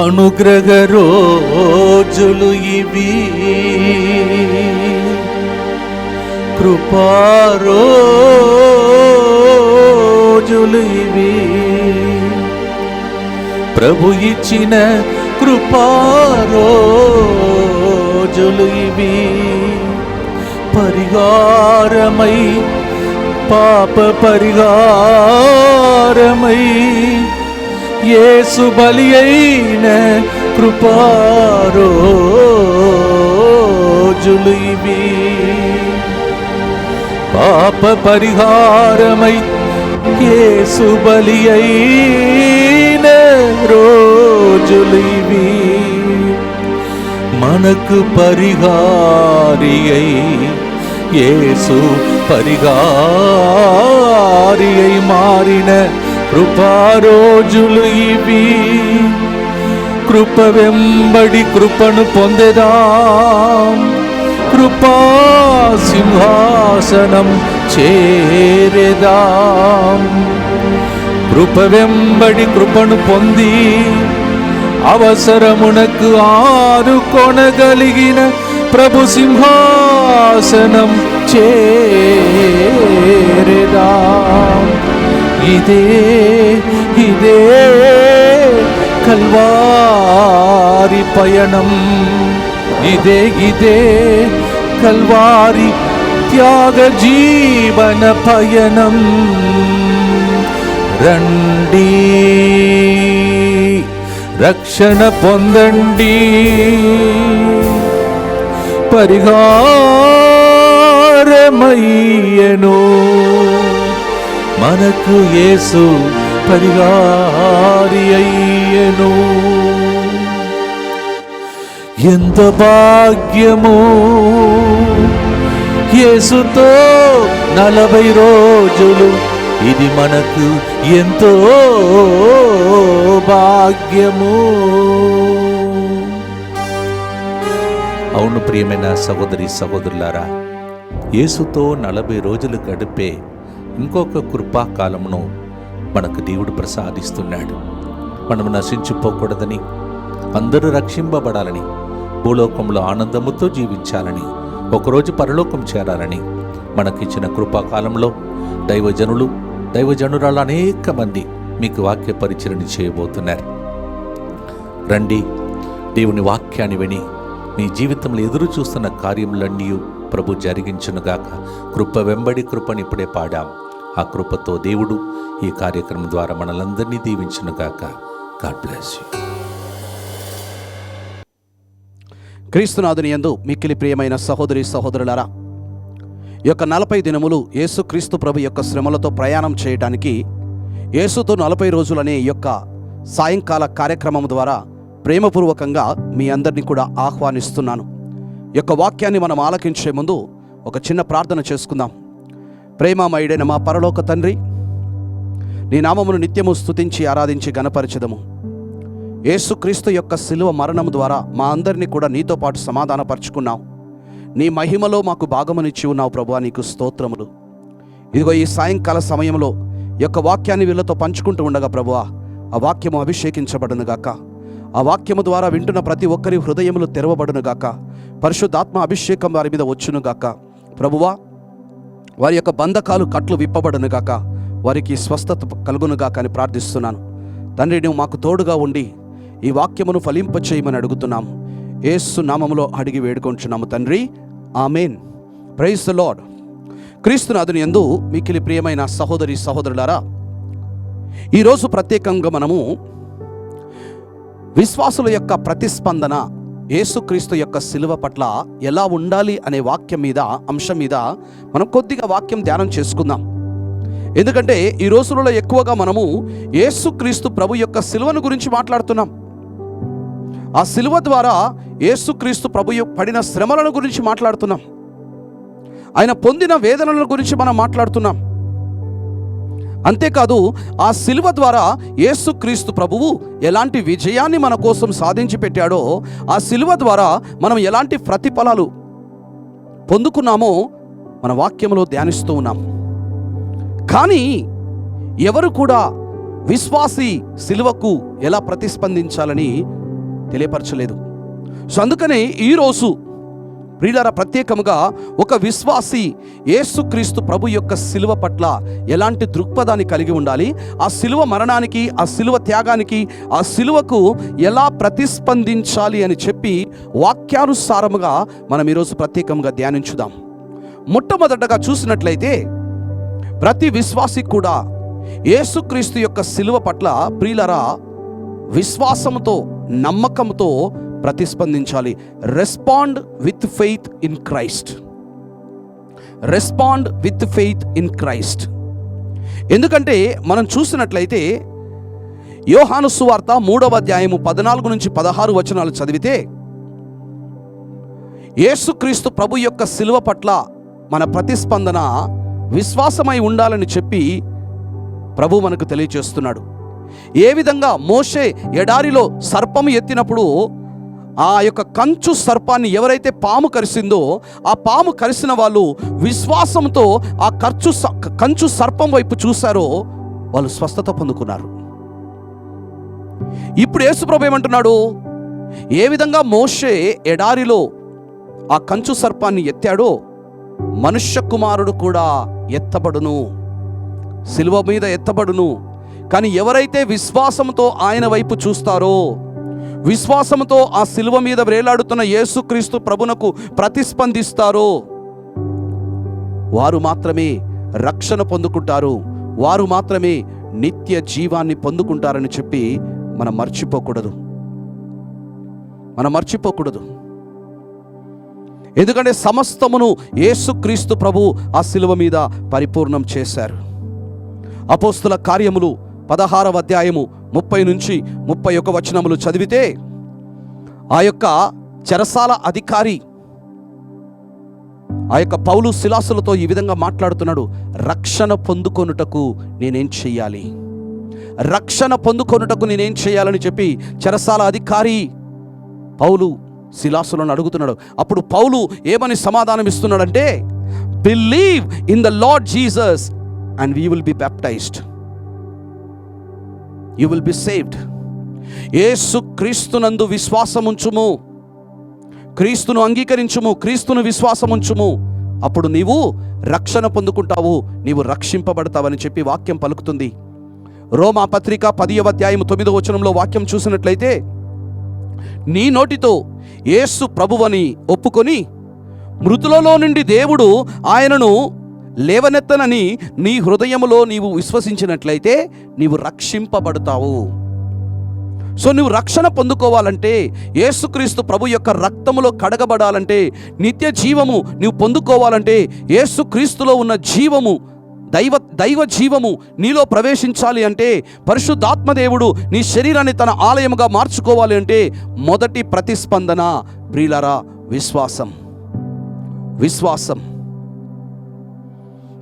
అనుగ్రహ రోజులు ఇవి, కృపా రోజులు ఇవి, ప్రభు ఇచ్చిన కృపా రోజులు ఇవి. పరిహారమై పాప పరిహారమై యేసు బలి అయిన కృపా రోజులు ఇవి. పాప పరిహారమై యేసు బలి అయిన రోజులు ఇవి. మనకు పరిహారి అయి యేసు పరిహారి అయి మారిన కృపా రోజులు ఇవి. కృప వెంబడి కృపను పొందెదాం, కృపా సింహాసనం చేరెదాం. కృప వెంబడి కృపను పొంది అవసరమునకు ఆనుకొనగలిగిన ప్రభు సింహాసనం చేరెదాం. ఇదే ఇదే కల్వారి పయనం, ఇదే ఇదే కల్వారి త్యాగ జీవన పయనం. రండి రక్షణ పొందండి, పరిహారమయ్యను మనకు యేసు పరిహారి అయ్యను. ఎంత భాగ్యము యేసుతో 40 రోజులు, ఇది మనకు ఎంతో భాగ్యము. అవును ప్రియమైన సహోదరి సహోదరులారా, యేసుతో 40 రోజులు గడిపే ఇంకొక కృపాకాలమును మనకు దేవుడు ప్రసాదిస్తున్నాడు. మనము నశించిపోకూడదని, అందరూ రక్షింపబడాలని, భూలోకంలో ఆనందముతో జీవించాలని, ఒకరోజు పరలోకం చేరాలని మనకిచ్చిన కృపాకాలంలో దైవజనులు దైవజనురాలు అనేక మంది మీకు వాక్య పరిచరణ చేయబోతున్నారు. రండి, దేవుని వాక్యాన్ని విని మీ జీవితంలో ఎదురు చూస్తున్న కార్యములన్నీ ప్రభు జరిగించునుగాక. కృప వెంబడి కృపని ఇప్పుడే పాడాం. ఆ కృపతో దేవుడు ఈ కార్యక్రమం ద్వారా మనలందరినీ దీవించునుగాక. God bless you. క్రీస్తునాథుని యందు మిక్కిలి ప్రియమైన సహోదరి సహోదరులారా, ఈ యొక్క 40 దినములు యేసుక్రీస్తు ప్రభు యొక్క శ్రమలతో ప్రయాణం చేయడానికి యేసుతో 40 రోజులనే ఈ యొక్క సాయంకాల కార్యక్రమం ద్వారా ప్రేమపూర్వకంగా మీ అందరినీ కూడా ఆహ్వానిస్తున్నాను. ఈ యొక్క వాక్యాన్ని మనం ఆలకించే ముందు ఒక చిన్న ప్రార్థన చేసుకుందాం. ప్రేమమయుడైన మా పరలోక తండ్రి, నీ నామమును నిత్యము స్తుతించి ఆరాధించి గణపరచెదము. యేసుక్రీస్తు యొక్క శిలువ మరణం ద్వారా మా అందరినీ కూడా నీతో పాటు సమాధానపరుచుకున్నావు. నీ మహిమలో మాకు భాగమునిచ్చి ఉన్నావు ప్రభువా, నీకు స్తోత్రములు. ఇదిగో ఈ సాయంకాల సమయంలో ఈ యొక్క వాక్యాన్ని వీళ్ళతో పంచుకుంటూ ఉండగా ప్రభువా, ఆ వాక్యము అభిషేకించబడునుగాక. ఆ వాక్యము ద్వారా వింటున్న ప్రతి ఒక్కరి హృదయములు తెరవబడునుగాక. పరిశుద్ధాత్మ అభిషేకం వారి మీద వచ్చునుగాక. ప్రభువా, వారి యొక్క బంధకాలు కట్లు విప్పబడునుగాక, వారికి స్వస్థత కలుగునుగాక అని ప్రార్థిస్తున్నాను. తండ్రి, నువ్వు మాకు తోడుగా ఉండి ఈ వాక్యమును ఫలింపచేయమని అడుగుతున్నాము. యేసు నామములో అడిగి వేడుకొంచున్నాము తండ్రి, ఆమేన్. Praise the lord. క్రీస్తునాథుని యందు మిక్కిలి ప్రియమైన సహోదరి సహోదరులారా, ఈరోజు ప్రత్యేకంగా మనము విశ్వాసుల యొక్క ప్రతిస్పందన యేసుక్రీస్తు యొక్క శిలువ పట్ల ఎలా ఉండాలి అనే అంశం మీద మనం కొద్దిగా వాక్యం ధ్యానం చేసుకుందాం. ఎందుకంటే ఈ రోజులలో ఎక్కువగా మనము యేసుక్రీస్తు ప్రభు యొక్క శిలువను గురించి మాట్లాడుతున్నాం. ఆ శిలువ ద్వారా యేసుక్రీస్తు ప్రభు పడిన శ్రమలను గురించి మాట్లాడుతున్నాం. ఆయన పొందిన వేదనల గురించి మనం మాట్లాడుతున్నాం. అంతేకాదు, ఆ శిలువ ద్వారా యేసుక్రీస్తు ప్రభువు ఎలాంటి విజయాన్ని మన కోసం సాధించి పెట్టాడో, ఆ శిలువ ద్వారా మనం ఎలాంటి ప్రతిఫలాలు పొందుకున్నామో మన వాక్యంలో ధ్యానిస్తూ ఉన్నాం. కానీ ఎవరు కూడా విశ్వాసి శిలువకు ఎలా ప్రతిస్పందించాలని తెలియపరచలేదు. సో అందుకనే ఈరోజు ప్రియులారా ప్రత్యేకముగా ఒక విశ్వాసి యేసుక్రీస్తు ప్రభు యొక్క శిలువ పట్ల ఎలాంటి దృక్పథాన్ని కలిగి ఉండాలి, ఆ శిలువ మరణానికి, ఆ శిలువ త్యాగానికి, ఆ శిలువకు ఎలా ప్రతిస్పందించాలి అని చెప్పి వాక్యానుసారముగా మనం ఈరోజు ప్రత్యేకంగా ధ్యానించుదాం. మొట్టమొదటగా చూసినట్లయితే ప్రతి విశ్వాసి కూడా యేసుక్రీస్తు యొక్క శిలువ పట్ల ప్రియులారా విశ్వాసంతో, నమ్మకంతో ప్రతిస్పందించాలి. Respond with faith in Christ. Respond with faith in Christ. ఎందుకంటే మనం చూసినట్లయితే యోహాను సువార్త 3వ అధ్యాయము 14-16 వచనాలు చదివితే యేసుక్రీస్తు ప్రభు యొక్క శిలువ పట్ల మన ప్రతిస్పందన విశ్వాసమై ఉండాలని చెప్పి ప్రభు మనకు తెలియజేస్తున్నాడు. ఏ విధంగా మోషే ఎడారిలో సర్పము ఎత్తినప్పుడు ఆ యొక్క కంచు సర్పాన్ని ఎవరైతే పాము కరిసిందో, ఆ పాము కరిసిన వాళ్ళు విశ్వాసంతో ఆ కంచు సర్పం వైపు చూశారో వాళ్ళు స్వస్థత పొందుకున్నారు. ఇప్పుడు యేసుప్రభు ఏమంటున్నాడు, ఏ విధంగా మోషే ఎడారిలో ఆ కంచు సర్పాన్ని ఎత్తాడో మనుష్య కుమారుడు కూడా ఎత్తబడును, శిలువ మీద ఎత్తబడును. కానీ ఎవరైతే విశ్వాసంతో ఆయన వైపు చూస్తారో, విశ్వాసంతో ఆ శిలువ మీద వేలాడుతున్న యేసుక్రీస్తు ప్రభునకు ప్రతిస్పందిస్తారో వారు మాత్రమే రక్షణ పొందుకుంటారు, వారు మాత్రమే నిత్య జీవాన్ని పొందుకుంటారని చెప్పి మనం మర్చిపోకూడదు. ఎందుకంటే సమస్తమును యేసుక్రీస్తు ప్రభు ఆ శిలువ మీద పరిపూర్ణం చేశారు. అపోస్తుల కార్యములు 16వ అధ్యాయము 30-31 వచనములు చదివితే ఆ యొక్క చెరసాల అధికారి ఆ యొక్క పౌలు శిలాసులతో ఈ విధంగా మాట్లాడుతున్నాడు, రక్షణ పొందుకొనుటకు నేనేం చెయ్యాలి, రక్షణ పొందుకొనుటకు నేనేం చేయాలని చెప్పి చెరసాల అధికారి పౌలు శిలాసులను అడుగుతున్నాడు. అప్పుడు పౌలు ఏమని సమాధానం ఇస్తున్నాడంటే, believe in the lord Jesus and we will be baptized, you will be saved. యేసు క్రీస్తునందు విశ్వాసముంచుము, క్రీస్తును అంగీకరించుము, క్రీస్తును విశ్వాసముంచుము, అప్పుడు నీవు రక్షణ పొందుకుంటావు, నీవు రక్షింపబడతావని చెప్పి వాక్యం పలుకుతుంది. రోమా పత్రిక 10వ అధ్యాయం 9వ వచనంలో వాక్యం చూసినట్లయితే, నీ నోటితో యేసు ప్రభువని ఒప్పుకొని మృతులలో నుండి దేవుడు ఆయనను లేవనెత్తనని నీ హృదయములో నీవు విశ్వసించినట్లయితే నీవు రక్షింపబడతావు. సో నువ్వు రక్షణ పొందుకోవాలంటే, యేసుక్రీస్తు ప్రభు యొక్క రక్తములో కడగబడాలంటే, నిత్య జీవము నువ్వు పొందుకోవాలంటే, యేసుక్రీస్తులో ఉన్న జీవము, దైవ జీవము నీలో ప్రవేశించాలి అంటే, పరిశుద్ధాత్మదేవుడు నీ శరీరాన్ని తన ఆలయముగా మార్చుకోవాలి అంటే, మొదటి ప్రతిస్పందన ప్రియులారా విశ్వాసం.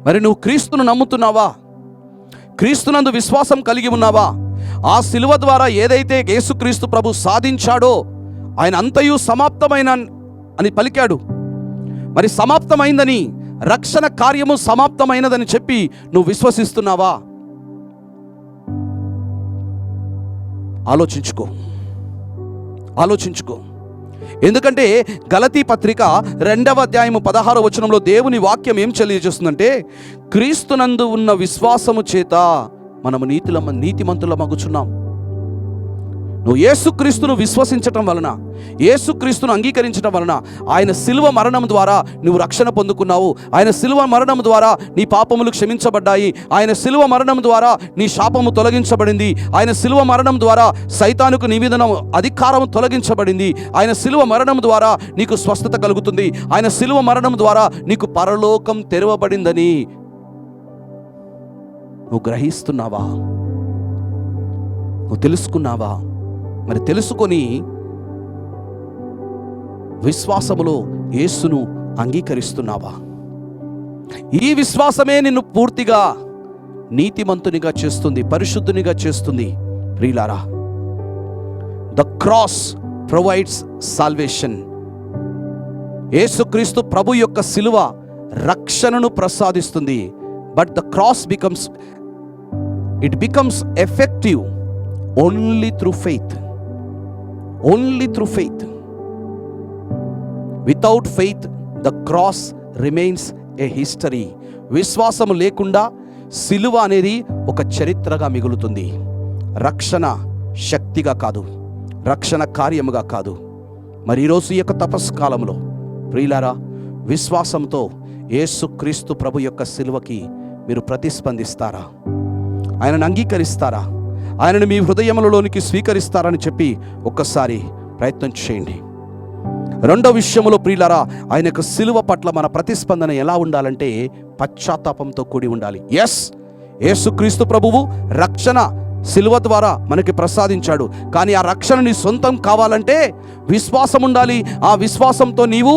మరి నువ్వు క్రీస్తును నమ్ముతున్నావా? క్రీస్తునందు విశ్వాసం కలిగి ఉన్నావా? ఆ శిలువ ద్వారా ఏదైతే యేసుక్రీస్తు ప్రభు సాధించాడో ఆయన అంతయు సమాప్తమైన అని పలికాడు. మరి సమాప్తమైందని, రక్షణ కార్యము సమాప్తమైనదని చెప్పి నువ్వు విశ్వసిస్తున్నావా? ఆలోచించుకో. ఎందుకంటే గలతీ పత్రిక 2వ అధ్యాయము 16వ వచనంలో దేవుని వాక్యం ఏం తెలియజేస్తుందంటే, క్రీస్తునందు ఉన్న విశ్వాసము చేత మనము నీతిమంతులమగుచున్నాం. నువ్వు యేసుక్రీస్తును విశ్వసించటం వలన, యేసుక్రీస్తును అంగీకరించడం వలన, ఆయన శిలువ మరణం ద్వారా నువ్వు రక్షణ పొందుకున్నావు. ఆయన శిలువ మరణం ద్వారా నీ పాపములు క్షమించబడ్డాయి. ఆయన శిలువ మరణం ద్వారా నీ శాపము తొలగించబడింది. ఆయన శిలువ మరణం ద్వారా సైతానుకు నీ మీద అధికారం తొలగించబడింది. ఆయన శిలువ మరణం ద్వారా నీకు స్వస్థత కలుగుతుంది. ఆయన శిలువ మరణం ద్వారా నీకు పరలోకం తెరవబడిందని నువ్వు గ్రహిస్తున్నావా? నువ్వు తెలుసుకున్నావా? మరి తెలుసుకొని విశ్వాసములో యేసును అంగీకరిస్తున్నావా? ఈ విశ్వాసమే నిన్ను పూర్తిగా నీతిమంతునిగా చేస్తుంది, పరిశుద్ధునిగా చేస్తుంది. ప్రియులారా, ద క్రాస్ ప్రొవైడ్స్ సాల్వేషన్. యేసుక్రీస్తు ప్రభు యొక్క శిలువ రక్షణను ప్రసాదిస్తుంది. But the cross becomes effective only through faith. Only through faith. Without faith the cross remains a history. విశ్వాసం లేకుండా సిలువ అనేది ఒక చరిత్రగా మిగులుతుంది. రక్షణ శక్తిగా కాదు, రక్షణ కార్యముగా కాదు. మరి ఈరోజు ఈ యొక్క తపస్కాలంలో ప్రియులారా, విశ్వాసంతో యేసుక్రీస్తు ప్రభు యొక్క సిలువకి మీరు ప్రతిస్పందిస్తారా? ఆయనను అంగీకరిస్తారా? ఆయనను మీ హృదయములలోనికి స్వీకరిస్తారని చెప్పి ఒక్కసారి ప్రయత్నం చేయండి. రెండో విషయంలో ప్రియులారా, ఆయన యొక్క సిలువ పట్ల మన ప్రతిస్పందన ఎలా ఉండాలంటే పశ్చాత్తాపంతో కూడి ఉండాలి. యేసుక్రీస్తు ప్రభువు రక్షణ సిలువ ద్వారా మనకి ప్రసాదించాడు. కానీ ఆ రక్షణ నీ సొంతం కావాలంటే విశ్వాసం ఉండాలి. ఆ విశ్వాసంతో నీవు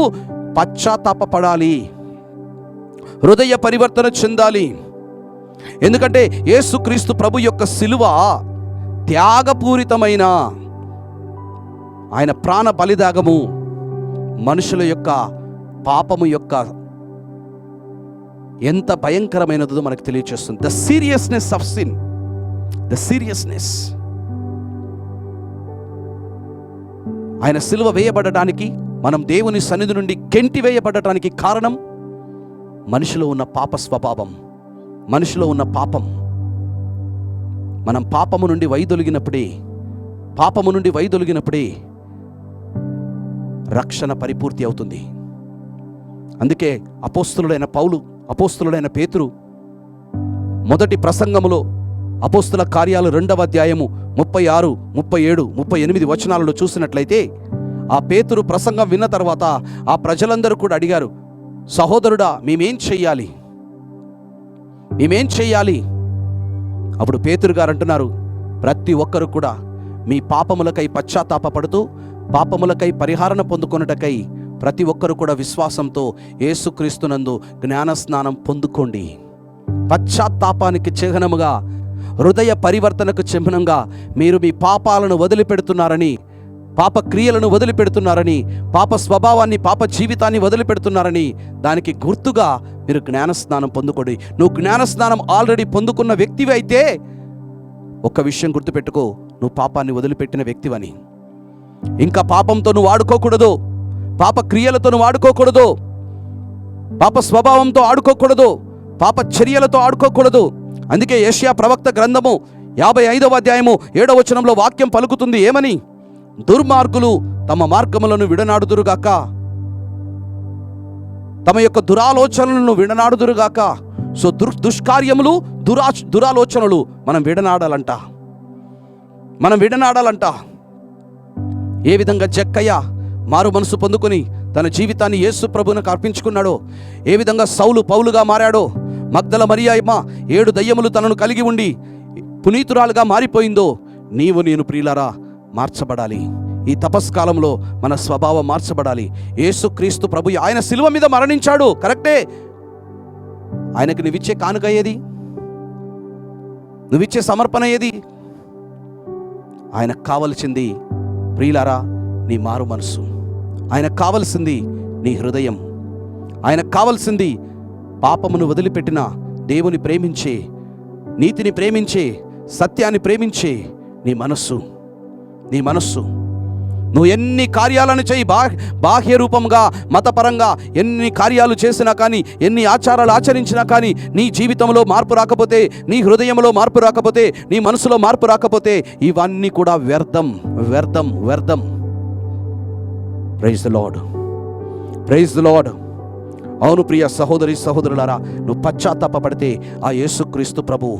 పశ్చాత్తాపపడాలి, హృదయ పరివర్తన చెందాలి. ఎందుకంటే యేసుక్రీస్తు ప్రభు యొక్క సిలువ త్యాగపూరితమైన ఆయన ప్రాణ బలిదాగము మనుషుల యొక్క పాపము యొక్క ఎంత భయంకరమైనదో మనకు తెలియచేస్తుంది. The seriousness of sin, the seriousness. ఆయన సిలువ వేయబడడానికి, మనం దేవుని సన్నిధి నుండి గెంటి వేయబడటానికి కారణం మనిషిలో ఉన్న పాప స్వభావం, మనిషిలో ఉన్న పాపం. మనం పాపము నుండి వైదొలిగినప్పుడే రక్షణ పరిపూర్తి అవుతుంది. అందుకే అపోస్తలుడైన పౌలు, అపోస్తలుడైన పేతురు మొదటి ప్రసంగములో అపోస్తల కార్యాలు 2వ అధ్యాయము 36, 37, 38 వచనాలలో చూసినట్లయితే, ఆ పేతురు ప్రసంగం విన్న తర్వాత ఆ ప్రజలందరూ కూడా అడిగారు, సహోదరుడా మేమేం చెయ్యాలి? అప్పుడు పేతురు గారు అంటున్నారు, ప్రతి ఒక్కరు కూడా మీ పాపములకై పశ్చాత్తాపపడుతూ పాపములకై పరిహారణ పొందుకొనుటకై ప్రతి ఒక్కరు కూడా విశ్వాసంతో యేసుక్రీస్తునందు జ్ఞానస్నానం పొందుకోండి. పశ్చాత్తాపానికి చిహ్నముగా, హృదయ పరివర్తనకు చిహ్నంగా మీరు మీ పాపాలను వదిలిపెడుతున్నారని, పాప క్రియలను వదిలిపెడుతున్నారని, పాప స్వభావాన్ని, పాప జీవితాన్ని వదిలిపెడుతున్నారని దానికి గుర్తుగా మీరు జ్ఞానస్నానం పొందుకోండి. నువ్వు జ్ఞానస్నానం ఆల్రెడీ పొందుకున్న వ్యక్తివి అయితే ఒక్క విషయం గుర్తుపెట్టుకో, నువ్వు పాపాన్ని వదిలిపెట్టిన వ్యక్తివని. ఇంకా పాపంతో నువ్వు ఆడుకోకూడదు, పాప క్రియలతో నువ్వు ఆడుకోకూడదు, పాప స్వభావంతో ఆడుకోకూడదు, పాప చర్యలతో ఆడుకోకూడదు. అందుకే యెషయా ప్రవక్త గ్రంథము 55వ అధ్యాయము 7వ వచనంలో వాక్యం పలుకుతుంది, ఏమని? దుర్మార్గులు తమ మార్గములను విడనాడుదురుగాక, తమ యొక్క దురాలోచనలను విడనాడుదురుగాక. సో దుష్కార్యములు, దురాలోచనలు మనం విడనాడాలంట. ఏ విధంగా జక్కయ్య మారు మనసు పొందుకొని తన జీవితాన్ని యేసు ప్రభువునకు అర్పించుకున్నాడో, ఏ విధంగా సౌలు పౌలుగా మారాడో, మగ్దల మరియమ్మ 7 దయ్యములు తనను కలిగి ఉండి పునీతురాలుగా మారిపోయిందో, నేను ప్రియులారా మార్చబడాలి. ఈ తపస్కాలంలో మన స్వభావం మార్చబడాలి. యేసుక్రీస్తు ప్రభు ఆయన సిలువ మీద మరణించాడు, కరెక్టే. ఆయనకు నువ్విచ్చే కానుక ఏది? నువ్విచ్చే సమర్పణ ఏది? ఆయనకు కావలసింది ప్రియులారా నీ మారు మనసు, ఆయనకు కావలసింది నీ హృదయం, ఆయనకు కావలసింది పాపమును వదిలిపెట్టిన దేవుని ప్రేమించే, నీతిని ప్రేమించే, సత్యాన్ని ప్రేమించే నీ మనస్సు. నువ్వు ఎన్ని కార్యాలను చేయి, బాహ్య రూపంగా మతపరంగా ఎన్ని కార్యాలు చేసినా కానీ, ఎన్ని ఆచారాలు ఆచరించినా కానీ, నీ జీవితంలో మార్పు రాకపోతే, నీ హృదయంలో మార్పు రాకపోతే, నీ మనసులో మార్పు రాకపోతే ఇవన్నీ కూడా వ్యర్థం. Praise the Lord. అవును ప్రియ సహోదరి సహోదరులారా, నువ్వు పశ్చాత్తాపపడితే ఆ యేసుక్రీస్తు ప్రభువు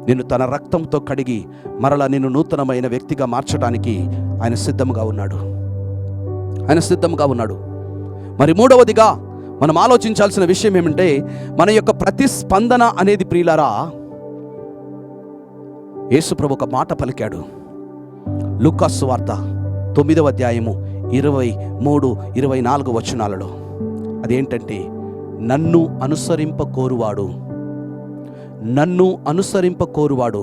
నిన్ను తన రక్తంతో కడిగి మరలా నిన్ను నూతనమైన వ్యక్తిగా మార్చడానికి ఆయన సిద్ధంగా ఉన్నాడు. మరి మూడవదిగా మనం ఆలోచించాల్సిన విషయం ఏమంటే, మన యొక్క ప్రతిస్పందన అనేది ప్రియులారా, యేసు ప్రభు ఒక మాట పలికాడు లూకా సువార్త 9వ అధ్యాయము 23-24 వచనాలలో. అదేంటంటే, నన్ను అనుసరింప కోరువాడు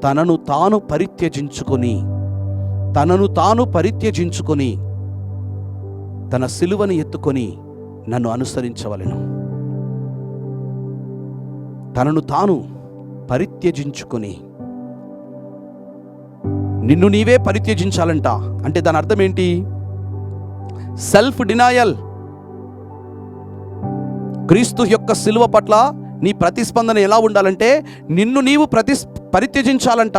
తనను తాను పరిత్యజించుకొని తన సిలువను ఎత్తుకొని నన్ను అనుసరించవలెను. తనను తాను పరిత్యజించుకొని నిన్ను నీవే పరిత్యజించాలంట. అంటే దాని అర్థం ఏంటి? Self denial. క్రీస్తు యొక్క శిలువ పట్ల నీ ప్రతిస్పందన ఎలా ఉండాలంటే నిన్ను నీవు పరిత్యజించాలంట.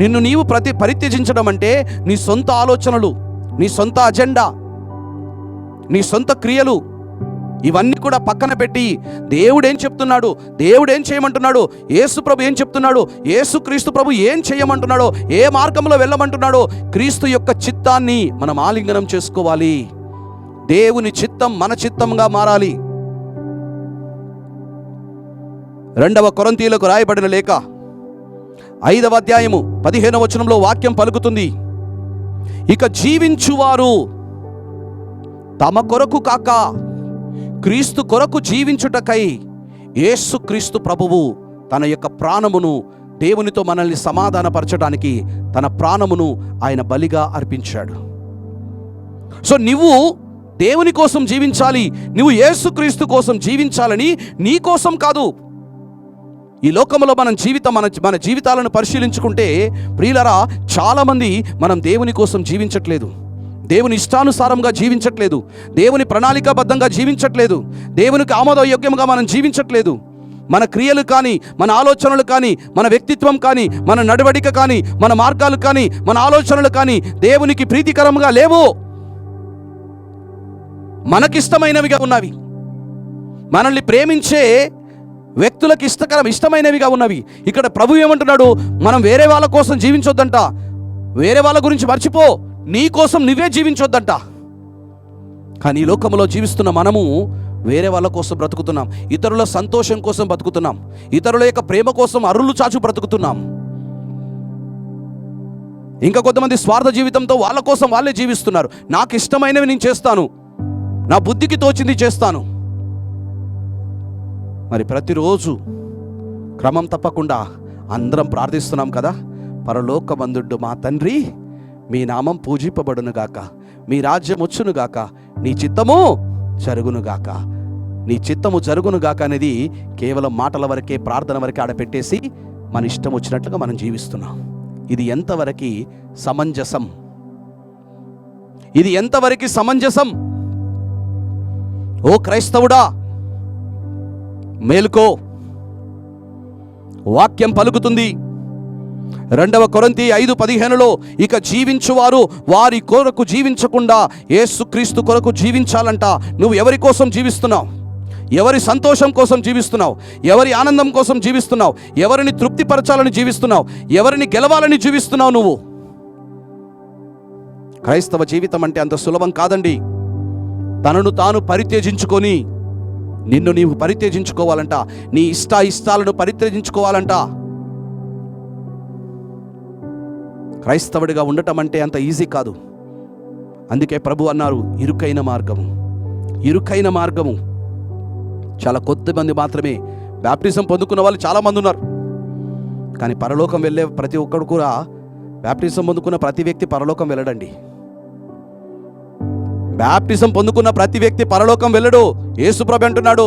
నిన్ను నీవు పరిత్యజించడం అంటే నీ సొంత ఆలోచనలు, నీ సొంత అజెండా, నీ సొంత క్రియలు ఇవన్నీ కూడా పక్కన పెట్టి దేవుడు ఏం చెప్తున్నాడు, దేవుడు ఏం చేయమంటున్నాడు, యేసు ప్రభు ఏం చెప్తున్నాడు, యేసు క్రీస్తు ప్రభు ఏం చేయమంటున్నాడో, ఏ మార్గంలో వెళ్ళమంటున్నాడో క్రీస్తు యొక్క చిత్తాన్ని మనం ఆలింగనం చేసుకోవాలి. దేవుని చిత్తం మన చిత్తంగా మారాలి. 2 కొరింథీయులకు రాయబడిన లేఖ 5వ అధ్యాయము 15వ వచనంలో వాక్యం పలుకుతుంది, ఇక జీవించువారు తమ కొరకు కాక క్రీస్తు కొరకు జీవించుటకై యేసు క్రీస్తు ప్రభువు తన యొక్క ప్రాణమును, దేవునితో మనల్ని సమాధానపరచడానికి తన ప్రాణమును ఆయన బలిగా అర్పించాడు. సో నువ్వు దేవుని కోసం జీవించాలి, నువ్వు యేసు క్రీస్తు కోసం జీవించాలని, నీ కోసం కాదు. ఈ లోకంలో మన జీవితాలను పరిశీలించుకుంటే ప్రియులరా, చాలామంది మనం దేవుని కోసం జీవించట్లేదు, దేవుని ఇష్టానుసారంగా జీవించట్లేదు, దేవుని ప్రణాళికాబద్ధంగా జీవించట్లేదు, దేవునికి ఆమోదయోగ్యంగా మనం జీవించట్లేదు. మన క్రియలు కానీ, మన ఆలోచనలు కానీ, మన వ్యక్తిత్వం కానీ, మన నడవడిక కానీ, మన మార్గాలు కానీ, మన ఆలోచనలు కానీ దేవునికి ప్రీతికరంగా లేవు, మనకిష్టమైనవిగా ఉన్నవి, మనల్ని ప్రేమించే వ్యక్తులకు ఇష్టమైనవిగా ఉన్నవి. ఇక్కడ ప్రభు ఏమంటున్నాడు, మనం వేరే వాళ్ళ కోసం జీవించొద్దంట, వేరే వాళ్ళ గురించి మర్చిపో, నీ కోసం నువ్వే జీవించొద్దంట. కానీ ఈ లోకంలో జీవిస్తున్న మనము వేరే వాళ్ళ కోసం బ్రతుకుతున్నాం, ఇతరుల సంతోషం కోసం బ్రతుకుతున్నాం, ఇతరుల యొక్క ప్రేమ కోసం అరులు చాచు బ్రతుకుతున్నాం. ఇంకా కొంతమంది స్వార్థ జీవితంతో వాళ్ళ కోసం వాళ్ళే జీవిస్తున్నారు. నాకు ఇష్టమైనవి నేను చేస్తాను, నా బుద్ధికి తోచింది చేస్తాను. మరి ప్రతిరోజు క్రమం తప్పకుండా అందరం ప్రార్థిస్తున్నాం కదా, పరలోకమందుడు మా తండ్రి, మీ నామం పూజింపబడునుగాక, మీ రాజ్యం వచ్చునుగాక, నీ చిత్తము జరుగునుగాక. నీ చిత్తము జరుగునుగాక అనేది కేవలం మాటల వరకే, ప్రార్థన వరకే ఆడపెట్టేసి మన ఇష్టం వచ్చినట్లుగా మనం జీవిస్తున్నాం. ఇది ఎంతవరకు సమంజసం? ఇది ఎంతవరకు సమంజసం? ఓ క్రైస్తవుడా, మేలుకో, వాక్యం పలుకుతుంది 2 కొరింథీ 5:15లో, ఇక జీవించువారు వారి కొరకు జీవించకుండా యేసుక్రీస్తు కొరకు జీవించాలంట. నువ్వు ఎవరి కోసం జీవిస్తున్నావు? ఎవరి సంతోషం కోసం జీవిస్తున్నావు? ఎవరి ఆనందం కోసం జీవిస్తున్నావు? ఎవరిని తృప్తిపరచాలని జీవిస్తున్నావు? ఎవరిని గెలవాలని జీవిస్తున్నావు? నువ్వు క్రైస్తవ జీవితం అంటే అంత సులభం కాదండి. తనను తాను పరిత్యజించుకొని నిన్ను నీవు పరిత్యజించుకోవాలంట, నీ ఇష్టాలను పరిత్యజించుకోవాలంట. క్రైస్తవుడిగా ఉండటం అంటే అంత ఈజీ కాదు. అందుకే ప్రభు అన్నారు, ఇరుకైన మార్గము. చాలా కొద్దిమంది మాత్రమే బ్యాప్టిజం పొందుకున్న వాళ్ళు చాలామంది ఉన్నారు. కానీ పరలోకం వెళ్ళే ప్రతి ఒక్కడు కూడా, బ్యాప్టిజం పొందుకున్న ప్రతి వ్యక్తి పరలోకం వెళ్ళడండి. బ్యాప్టిజం పొందుకున్న ప్రతి వ్యక్తి పరలోకం వెళ్ళడు. యేసు ప్రభు అంటున్నాడు,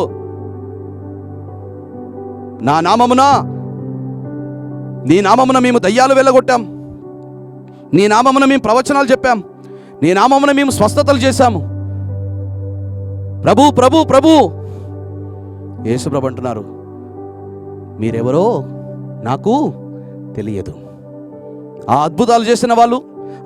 నీ నామమున మేము దయ్యాలు వెళ్ళగొట్టాం, నీ నామమున మేము ప్రవచనాలు చెప్పాం, నీ నామమున మేము స్వస్థతలు చేశాము. ప్రభు ప్రభు ప్రభు యేసు ప్రభు అంటున్నారు, మీరెవరో నాకు తెలియదు. ఆ అద్భుతాలు చేసిన వాళ్ళు,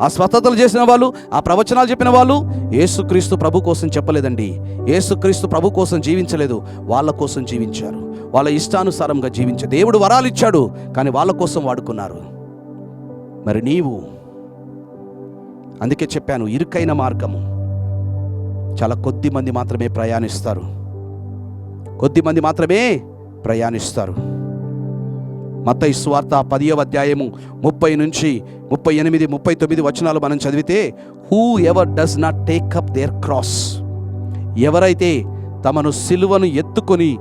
ఆ స్వస్థతలు చేసిన వాళ్ళు, ఆ ప్రవచనాలు చెప్పిన వాళ్ళు యేసుక్రీస్తు ప్రభు కోసం చెప్పలేదండి. యేసుక్రీస్తు ప్రభు కోసం జీవించలేదు, వాళ్ళ కోసం జీవించారు. వాళ్ళ ఇష్టానుసారంగా జీవించారు. దేవుడు వరాలు ఇచ్చాడు, కానీ వాళ్ళ కోసం వాడుకున్నారు. మరి నీవు? అందుకే చెప్పాను, ఇరుకైన మార్గము. చాలా కొద్ది మంది మాత్రమే ప్రయాణిస్తారు. మత్తయి సువార్త 10వ అధ్యాయము 30 నుంచి 38, 39 వచనాలు మనం చదివితే, whoever does not take up their cross, ఎవరైతే తమను సిలువను ఎత్తుకొని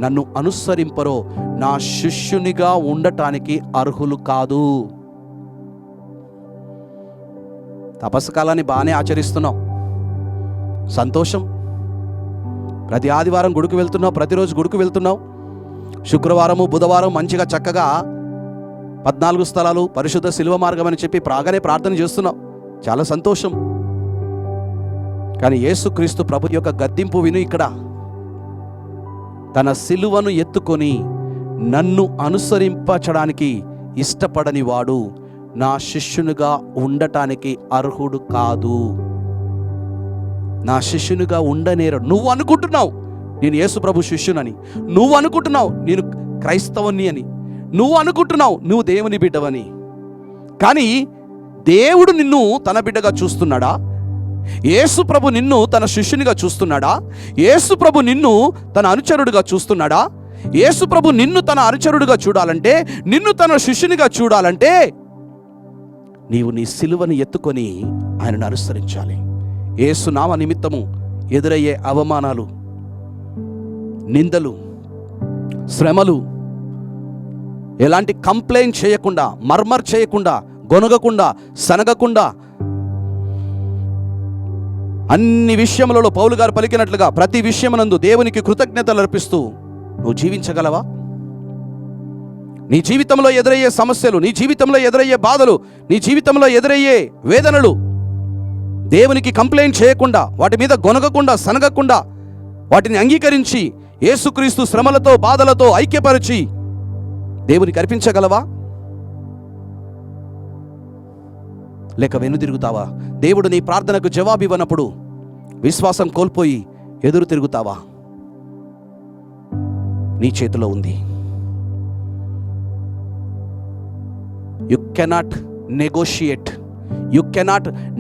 నన్ను అనుసరింపరో నా శిష్యునిగా ఉండటానికి అర్హులు కాదు. తపస్కాలాన్ని బాగానే ఆచరిస్తున్నాం, సంతోషం. ప్రతి ఆదివారం గుడికి వెళ్తున్నావు, ప్రతిరోజు గుడికి వెళ్తున్నావు. శుక్రవారము బుధవారం మంచిగా చక్కగా 14 స్థలాలు పరిశుద్ధ శిలువ మార్గం అని చెప్పి బాగానే ప్రార్థన చేస్తున్నావు, చాలా సంతోషం. కానీ యేసుక్రీస్తు ప్రభు యొక్క గద్దింపు విను. ఇక్కడ తన శిలువను ఎత్తుకొని నన్ను అనుసరింపచడానికి ఇష్టపడని వాడు నా శిష్యునిగా ఉండటానికి అర్హుడు కాదు. నా శిష్యునిగా ఉండనేరు. నువ్వు అనుకుంటున్నావు నేను యేసు ప్రభు శిష్యునని, నువ్వు అనుకుంటున్నావు నేను క్రైస్తవుని అని, నువ్వు అనుకుంటున్నావు నువ్వు దేవుని బిడ్డవని. కానీ దేవుడు నిన్ను తన బిడ్డగా చూస్తున్నాడా? యేసు ప్రభు నిన్ను తన శిష్యునిగా చూస్తున్నాడా? యేసు ప్రభు నిన్ను తన అనుచరుడిగా చూస్తున్నాడా? యేసు ప్రభు నిన్ను తన అనుచరుడిగా చూడాలంటే, నిన్ను తన శిష్యునిగా చూడాలంటే నీవు నీ సిలువను ఎత్తుకొని ఆయనను అనుసరించాలి. యేసు నామ నిమిత్తము ఎదురయ్యే అవమానాలు, నిందలు, శ్రమలు ఎలాంటి కంప్లైంట్ చేయకుండా, మర్మర్ చేయకుండా, గొనగకుండా, సనగకుండా అన్ని విషయములలో పౌలు గారు పలికినట్లుగా ప్రతి విషయమునందు దేవునికి కృతజ్ఞతలు అర్పిస్తూ నువ్వు జీవించగలవా? నీ జీవితంలో ఎదురయ్యే సమస్యలు, నీ జీవితంలో ఎదురయ్యే బాధలు, నీ జీవితంలో ఎదురయ్యే వేదనలు దేవునికి కంప్లైంట్ చేయకుండా, వాటి మీద గొనగకుండా, సనగకుండా వాటిని అంగీకరించి యేసుక్రీస్తు శ్రమలతో బాధలతో ఐక్యపరిచి దేవునికి అర్పించగలవా? లేక వెనుదిరుగుతావా? దేవుడు నీ ప్రార్థనకు జవాబు ఇవ్వనప్పుడు విశ్వాసం కోల్పోయి ఎదురు తిరుగుతావా? నీ చేతిలో ఉంది. You cannot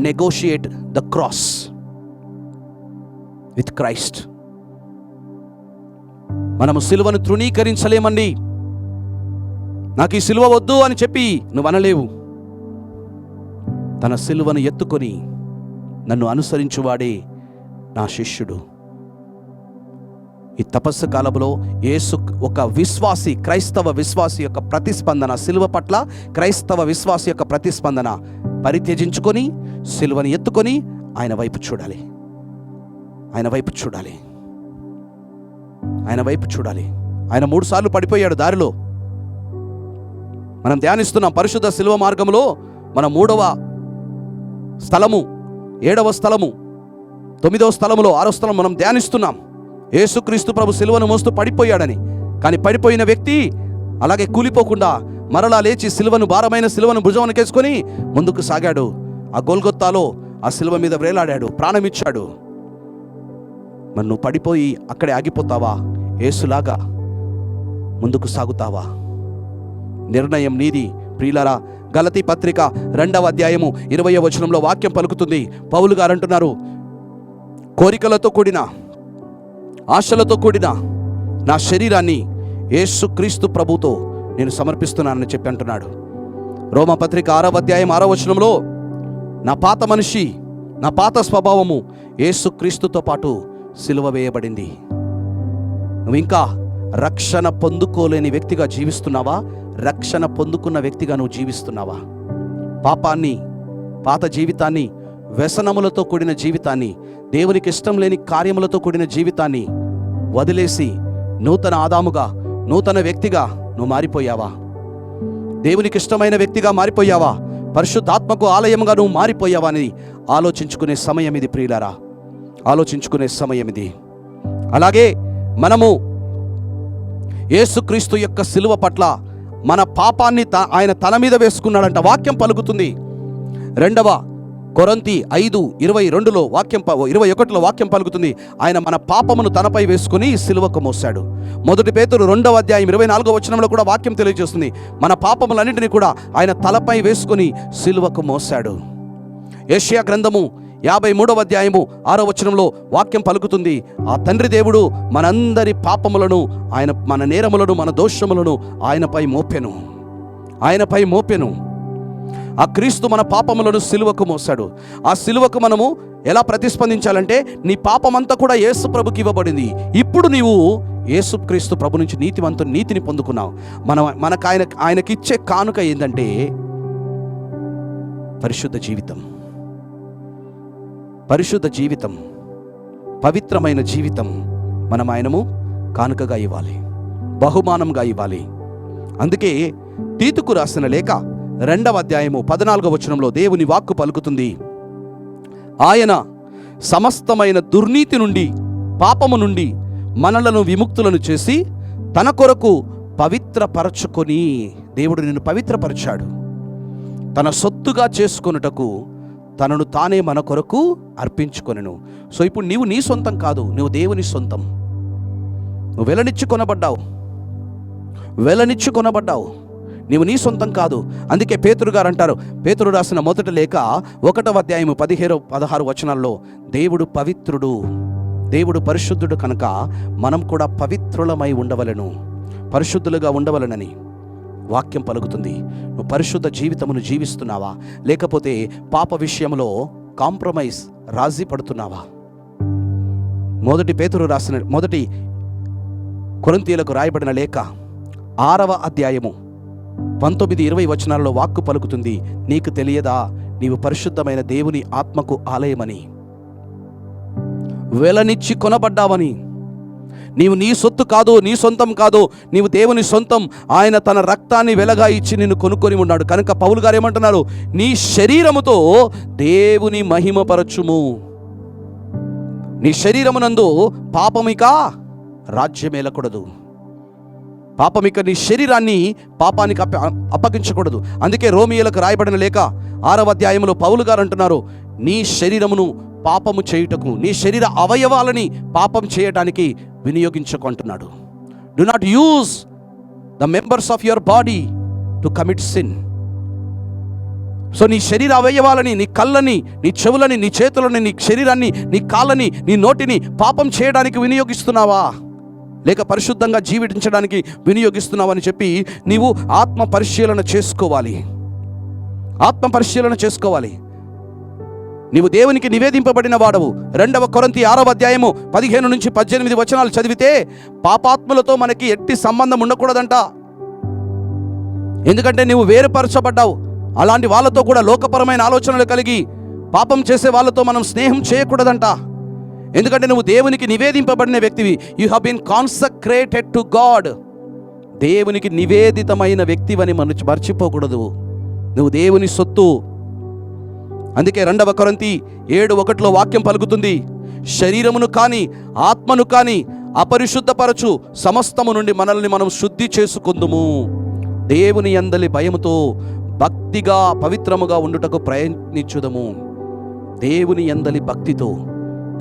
negotiate the cross with Christ. మనము సిలువను తృణీకరించలేమండి. నాకు ఈ సిలువ వద్దు అని చెప్పి నువ్వు అనలేవు. తన సిలువను ఎత్తుకొని నన్ను అనుసరించువాడే నా శిష్యుడు. ఈ తపస్సు కాలంలో యేసు ఒక విశ్వాసి, క్రైస్తవ విశ్వాసి యొక్క ప్రతిస్పందన, సిలువ పట్ల క్రైస్తవ విశ్వాసి యొక్క ప్రతిస్పందన పరిత్యజించుకొని సిలువను ఎత్తుకొని ఆయన వైపు చూడాలి. ఆయన వైపు చూడాలి. ఆయన వైపు చూడాలి. ఆయన 3 సార్లు పడిపోయాడు దారిలో. మనం ధ్యానిస్తున్నాం పరిశుద్ధ సిలువ మార్గంలో. మన 3వ స్థలము, 7వ స్థలము, 9వ స్థలములో 6వ స్థలం మనం ధ్యానిస్తున్నాం. యేసుక్రీస్తు ప్రభు సిలువను మోస్తూ పడిపోయాడని. కానీ పడిపోయిన వ్యక్తి అలాగే కూలిపోకుండా మరలా లేచి సిలువను, భారమైన సిలువను భుజానికేసుకొని ముందుకు సాగాడు. ఆ గొల్గొత్తాలో ఆ సిలువ మీద వేలాడాడు, ప్రాణమిచ్చాడు. మరి నువ్వు పడిపోయి అక్కడే ఆగిపోతావా? యేసులాగా ముందుకు సాగుతావా? నిర్ణయం నీది ప్రియులారా. గలతీ పత్రిక 2వ అధ్యాయము 20వ వచనంలో వాక్యం పలుకుతుంది. పౌలు గారు అంటున్నారు, కోరికలతో కూడిన, ఆశలతో కూడిన నా శరీరాన్ని యేసుక్రీస్తు ప్రభుతో నేను సమర్పిస్తున్నానని చెప్పి అంటున్నాడు. రోమపత్రిక 6వ అధ్యాయం 6వ వచనంలో నా పాత మనిషి, నా పాత స్వభావము యేసుక్రీస్తుతో పాటు సిలువ వేయబడింది. నువ్వు ఇంకా రక్షణ పొందుకోలేని వ్యక్తిగా జీవిస్తున్నావా? రక్షణ పొందుకున్న వ్యక్తిగా నువ్వు జీవిస్తున్నావా? పాపాన్ని, పాత జీవితాన్ని, వ్యసనములతో కూడిన జీవితాన్ని, దేవునికి ఇష్టం లేని కార్యములతో కూడిన జీవితాన్ని వదిలేసి నూతన ఆదాముగా, నూతన వ్యక్తిగా నువ్వు మారిపోయావా? దేవునికి ఇష్టమైన వ్యక్తిగా మారిపోయావా? పరిశుద్ధాత్మకు ఆలయముగా నువ్వు మారిపోయావా అని ఆలోచించుకునే సమయం ఇది ప్రియులారా. ఆలోచించుకునే సమయం ఇది. అలాగే మనము యేసుక్రీస్తు యొక్క సిలువ పట్ల మన పాపాన్ని ఆయన తల మీద వేసుకున్నాడంట. వాక్యం పలుకుతుంది. 2వ కొరింథీ 5:22లో వాక్యం, 21లో వాక్యం పలుకుతుంది. ఆయన మన పాపమును తనపై వేసుకుని సిలువకు మోసాడు. 1 పేతురు 2వ అధ్యాయం 24వ వచనంలో కూడా వాక్యం తెలియజేస్తుంది. మన పాపములన్నింటినీ కూడా ఆయన తలపై వేసుకుని సిలువకు మోసాడు. యెషయా గ్రంథము 53వ అధ్యాయము 6వ వచనంలో వాక్యం పలుకుతుంది. ఆ తండ్రి దేవుడు మనందరి పాపములను, ఆయన మన నేరములను, మన దోషములను ఆయనపై మోపెను. ఆ క్రీస్తు మన పాపములను సిలువకు మోసాడు. ఆ సిలువకు మనము ఎలా ప్రతిస్పందించాలంటే, నీ పాపమంతా కూడా యేసు ప్రభుకి ఇవ్వబడింది. ఇప్పుడు నీవు యేసుక్రీస్తు ప్రభు నుంచి నీతిని పొందుకున్నావు. మనకు ఆయనకిచ్చే కానుక ఏంటంటే పరిశుద్ధ జీవితం, పవిత్రమైన జీవితం మనం ఆయనము కానుకగా ఇవ్వాలి, బహుమానంగా ఇవ్వాలి. అందుకే తీతుకు రాసిన లేఖ 2వ అధ్యాయము 14వ వచనంలో దేవుని వాక్కు పలుకుతుంది, ఆయన సమస్తమైన దుర్నీతి నుండి, పాపము నుండి మనలను విముక్తులను చేసి తన కొరకు పవిత్రపరచుకొని, దేవుడు నిన్ను పవిత్రపరిచాడు, తన సొత్తుగా చేసుకొనుటకు తనను తానే మన కొరకు అర్పించుకొనెను. సో ఇప్పుడు నీవు నీ సొంతం కాదు, నువ్వు దేవుని సొంతం. నువ్వు వెలనిచ్చి కొనబడ్డావు. నీవు నీ సొంతం కాదు. అందుకే పేతురు గారు అంటారు, పేతురు రాసిన మొదటి లేఖ 1వ అధ్యాయము 15-16 వచనాల్లో, దేవుడు పవిత్రుడు, దేవుడు పరిశుద్ధుడు కనుక మనం కూడా పవిత్రులమై ఉండవలెను, పరిశుద్ధులుగా ఉండవలెనని వాక్యం పలుకుతుంది. నువ్వు పరిశుద్ధ జీవితమును జీవిస్తున్నావా, లేకపోతే పాప విషయంలో కాంప్రమైజ్, రాజీ పడుతున్నావా? మొదటి కొరింథీయులకు రాయబడిన లేఖ 6వ అధ్యాయము 19-20 వచనాలలో వాక్కు పలుకుతుంది, నీకు తెలియదా నీవు పరిశుద్ధమైన దేవుని ఆత్మకు ఆలయమని, వెలనిచ్చి కొనబడ్డావని. నీవు నీ సొత్తు కాదు, నీ సొంతం కాదు, నీవు దేవుని సొంతం. ఆయన తన రక్తాన్ని వెలగా ఇచ్చి నిన్ను కొనుక్కొని ఉన్నాడు. కనుక పౌలు గారు ఏమంటున్నారు, నీ శరీరముతో దేవుని మహిమపరచుము. నీ శరీరమునందు పాపమిక రాజ్యమేలకూడదు. పాపమిక నీ శరీరాన్ని పాపానికి అప్పగించకూడదు. అందుకే రోమియోలకు రాయబడిన లేఖ 6వ అధ్యాయంలో పౌలు గారు అంటున్నారు, నీ శరీరమును పాపము చేయుటకు, నీ శరీర అవయవాలని పాపం చేయటానికి వినియోగించుకుంటున్నాడు. Do not use the members of your body to commit sin. So నీ శరీర అవయవాలని, నీ కళ్ళని, నీ చెవులని, నీ చేతులని, నీ శరీరాన్ని, నీ కాళ్ళని, నీ నోటిని పాపం చేయడానికి వినియోగిస్తున్నావా, లేక పరిశుద్ధంగా జీవించడానికి వినియోగిస్తున్నావని చెప్పి నీవు ఆత్మ పరిశీలన చేసుకోవాలి. నీవు దేవునికి నివేదింపబడిన వాడవు. 2వ కొరింథీ 6వ అధ్యాయము 15-18 వచనాలు చదివితే, పాపాత్ములతో మనకి ఎట్టి సంబంధం ఉండకూడదంట. ఎందుకంటే నీవు వేరుపరచబడ్డావు. అలాంటి వాళ్ళతో కూడా లోకపరమైన ఆలోచనలు కలిగి పాపం చేసే వాళ్ళతో మనం స్నేహం చేయకూడదంట. ఎందుకంటే నువ్వు దేవునికి నివేదింపబడిన వ్యక్తివి. You have been consecrated to God. దేవునికి నివేదితమైన వ్యక్తివని మర్చిపోకూడదు. నువ్వు దేవుని సొత్తు. అందుకే 2వ కొరింథీ 7:1 వాక్యం పలుకుతుంది, శరీరమును కాని ఆత్మను కాని అపరిశుద్ధపరచు సమస్తము నుండి మనల్ని మనం శుద్ధి చేసుకుందుము. దేవుని యందలి భయముతో భక్తిగా పవిత్రముగా ఉండుటకు ప్రయత్నించుదము. దేవుని యందలి భక్తితో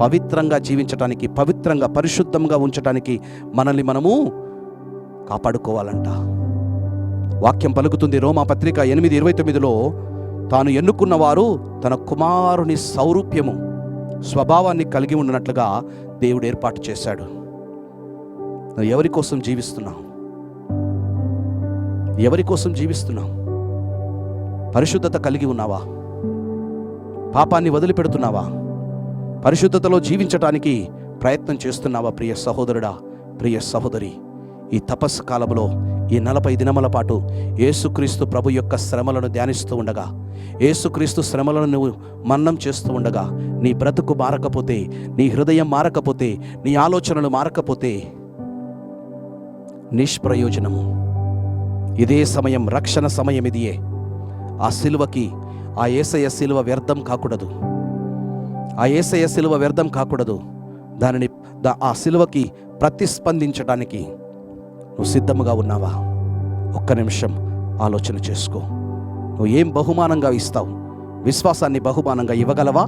పవిత్రంగా జీవించటానికి, పవిత్రంగా పరిశుద్ధంగా ఉంచటానికి మనల్ని మనము కాపాడుకోవాలంట. వాక్యం పలుకుతుంది రోమా పత్రిక 8:29లో, తాను ఎన్నుకున్న వారు తన కుమారుని సౌరూప్యము స్వభావాన్ని కలిగి ఉన్నట్లుగా దేవుడు ఏర్పాటు చేశాడు. నువ్వు ఎవరి కోసం జీవిస్తున్నావు? పరిశుద్ధత కలిగి ఉన్నావా? పాపాన్ని వదిలిపెడుతున్నావా? పరిశుద్ధతలో జీవించటానికి ప్రయత్నం చేస్తున్నావా? ప్రియ సహోదరుడా, ప్రియ సహోదరి, ఈ తపస్సు కాలంలో ఈ 40 దినముల పాటు యేసుక్రీస్తు ప్రభు యొక్క శ్రమలను ధ్యానిస్తూ ఉండగా, యేసుక్రీస్తు శ్రమలను నువ్వు మన్నం చేస్తూ ఉండగా, నీ బ్రతుకు మారకపోతే, నీ హృదయం మారకపోతే, నీ ఆలోచనలు మారకపోతే నిష్ప్రయోజనము. ఇదే సమయం, రక్షణ సమయం ఇదియే. ఆ సిలువకి, ఆ యేసయ్య సిలువ వ్యర్థం కాకూడదు. ఆ సిలువకి ప్రతిస్పందించడానికి నువ్వు సిద్ధముగా ఉన్నావా? ఒక్క నిమిషం ఆలోచన చేసుకో. నువ్వు ఏం బహుమానంగా ఇస్తావు? విశ్వాసాన్ని బహుమానంగా ఇవ్వగలవా?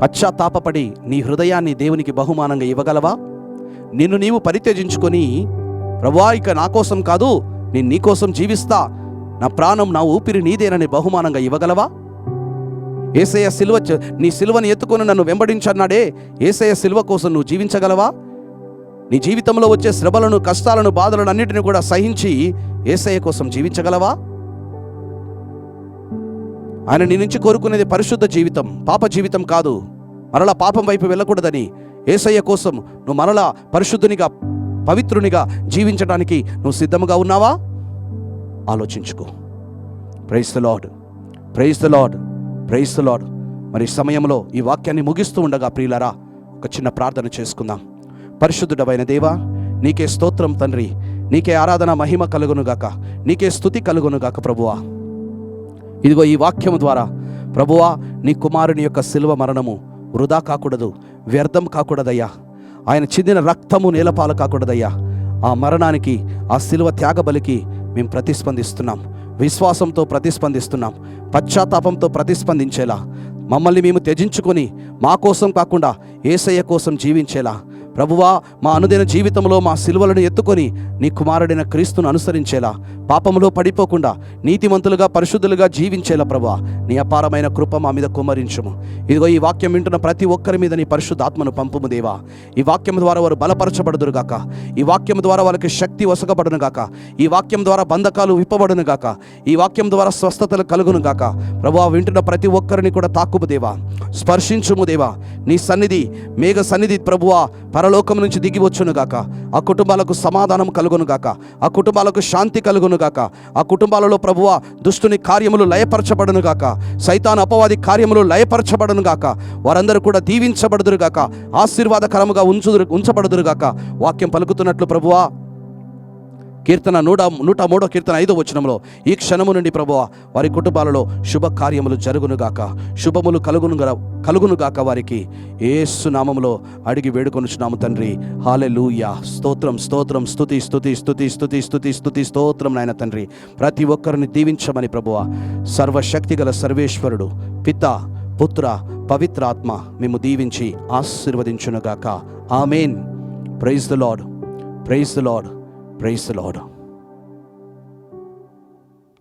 పశ్చాత్తాపపడి నీ హృదయాన్ని దేవునికి బహుమానంగా ఇవ్వగలవా? నిన్ను నీవు పరిత్యజించుకొని, ప్రభువా ఇక నా కోసం కాదు, నేను నీ కోసం జీవిస్తా, నా ప్రాణం నా ఊపిరి నీదేనని బహుమానంగా ఇవ్వగలవా? యేసయ్య నీ సిలువని ఎత్తుకొని నన్ను వెంబడించన్నాడే, యేసయ్య సిలువ కోసం నువ్వు జీవించగలవా? నీ జీవితంలో వచ్చే శ్రమలను, కష్టాలను, బాధలను అన్నిటిని కూడా సహించి యేసయ్య కోసం జీవించగలవా? ఆయన నీ నుంచి కోరుకునేది పరిశుద్ధ జీవితం, పాప జీవితం కాదు. మరలా పాపం వైపు వెళ్ళకూడదని యేసయ్య కోసం నువ్వు మరలా పరిశుద్ధునిగా, పవిత్రునిగా జీవించడానికి నువ్వు సిద్ధముగా ఉన్నావా? ఆలోచించుకో. Praise the Lord, praise the Lord, praise the Lord. మరి సమయంలో ఈ వాక్యాన్ని ముగిస్తూ ఉండగా ప్రియులారా, ఒక చిన్న ప్రార్థన చేసుకుందాం. పరిశుద్ధుడవైన దేవా, నీకే స్తోత్రం తండ్రి. నీకే ఆరాధన మహిమ కలుగునుగాక, నీకే స్తుతి కలుగునుగాక ప్రభువా. ఇదిగో ఈ వాక్యము ద్వారా ప్రభువా, నీ కుమారుని యొక్క శిలువ మరణము వృధా కాకూడదు, వ్యర్థం కాకూడదయ్యా. ఆయన చిందిన రక్తము నేలపాలు కాకూడదయ్యా. ఆ మరణానికి, ఆ శిలువ త్యాగబలికి మేము ప్రతిస్పందిస్తున్నాం, విశ్వాసంతో ప్రతిస్పందిస్తున్నాం, పశ్చాత్తాపంతో ప్రతిస్పందించేలా, మమ్మల్ని మేము త్యజించుకొని మా కోసం కాకుండా యేసయ్య కోసం జీవించేలా ప్రభువా, మా అనుదిన జీవితంలో మా సిలువలను ఎత్తుకొని నీ కుమారుడైన క్రీస్తును అనుసరించేలా, పాపములో పడిపోకుండా నీతిమంతులుగా పరిశుద్ధులుగా జీవించేలా ప్రభువా నీ అపారమైన కృప మా మీద కుమ్మరించుము. ఇదిగో ఈ వాక్యం వింటున్న ప్రతి ఒక్కరి మీద నీ పరిశుద్ధాత్మను పంపుము దేవా. ఈ వాక్యం ద్వారా వారు బలపరచబడుదురుగాక, ఈ వాక్యం ద్వారా వాళ్ళకి శక్తి వసగబడునుగాక, ఈ వాక్యం ద్వారా బంధకాలు విప్పబడునుగాక, ఈ వాక్యం ద్వారా స్వస్థతలు కలుగునుగాక. ప్రభువా, వింటున్న ప్రతి ఒక్కరిని కూడా తాకుము దేవా, స్పర్శించుము దేవా. నీ సన్నిధి, మేఘ సన్నిధి ప్రభువా పరలోకం నుంచి దిగి వచ్చునుగాక. ఆ కుటుంబాలకు సమాధానం కలుగునుగాక, ఆ కుటుంబాలకు శాంతి కలుగునుగాక, ఆ కుటుంబాలలో ప్రభువా దుష్టుని కార్యములు లయపరచబడునుగాక, సైతాన్ అపవాది కార్యములు లయపరచబడునుగాక. వారందరూ కూడా దీవించబడుదురుగాక, ఆశీర్వాదకరముగా ఉంచబడుదురుగాక. వాక్యం పలుకుతున్నట్లు ప్రభువా కీర్తన 103 కీర్తన 5వ వచనంలో, ఈ క్షణము నుండి ప్రభువా వారి కుటుంబాలలో శుభ కార్యములు జరుగునుగాక, శుభములు కలుగునుగాక. వారికి యేసు నామములో అడిగి వేడుకొనుచున్నాము తండ్రి. హల్లెలూయా. స్తోత్రం స్తోత్రం, స్తుతి స్తుతి స్తుతి స్తుతి స్తుతి స్తుతి స్తోత్రం నాయన తండ్రి. ప్రతి ఒక్కరిని దీవించమని ప్రభువా సర్వశక్తిగల సర్వేశ్వరుడు పిత పుత్ర పవిత్రాత్మ మేము దీవించి ఆశీర్వదించునుగాక. ఆమేన్. Praise the lord, praise the lord, praise the lord.